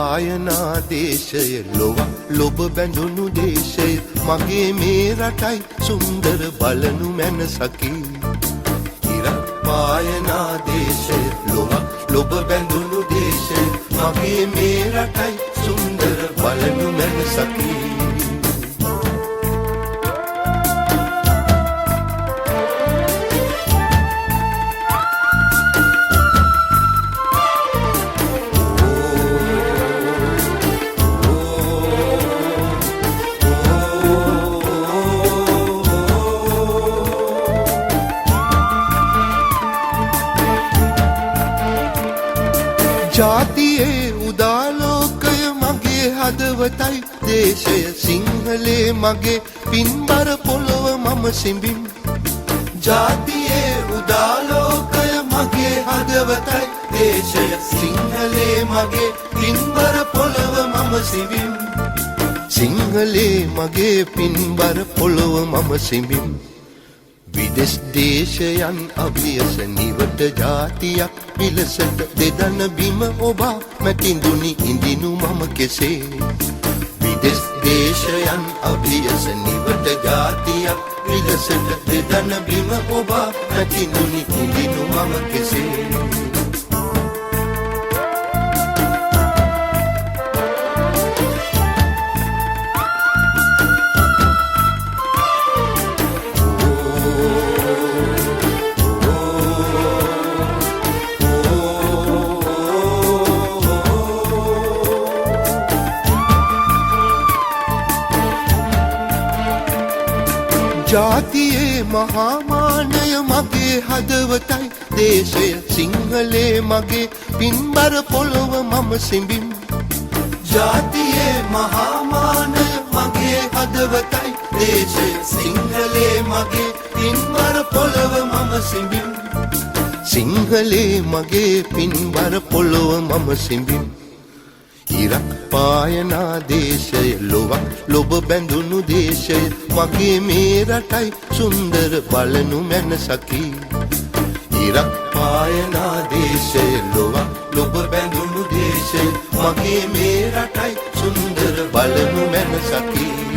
පායනා දේශය ලොව ලොබ බැඳුණු දේශය මගේ මේ රටයි සුන්දර බලනු මැනසකි ඉරක් පායනා දේශය ලොව ලොබ බැඳුණු දේශය මගේ මේ රටයි සුන්දර බලනු මැනසකි ජාතියේ උදාලෝකය මගේ හදවතයි දේශය සිංහලේ මගේ පින්බර පොළොව මම සිඹින් ජාතියේ උදාලෝකය මගේ හදවතයි දේශය සිංහලේ මගේ පින්බර පොළොව මම සිඹින් සිංහලේ මගේ පින්බර පොළොව මම සිඹින් විදෙස් දේශයන් අභියස නිවට ජාතියක් පිලසට දෙදන බිම ඔබා මැතිඳුනි ඉඳිනු මම කෙසේ විදෙස් දේශයන් අභියස නිවට ජාතියක් පිලසට දෙදන බිම ඔබා මැතිඳුනි ඉඳිනු මම කෙසේ ජාතියේ මහාමානය මගේ හදවතයි දේශය සිංහලේ මගේ පින්බර පොළොව මම සිඹින් ජාතියේ මහාමානය මගේ හදවතයි දේශය සිංහලේ මගේ පින්බර පොළොව මම සිඹින් සිංහලේ මගේ පින්බර පොළොව මම සිඹින් ඉරක් පායනා දේශය ලොවක් ලොබ බැඳුණු දේශය මගේ මේ රටයි සුන්දර බලනු මැනසකි ඉරක් පායනා දේශය ලොවක් ලොබ බැඳුණු දේශය මගේ මේ රටයි සුන්දර බලනු මැනසකි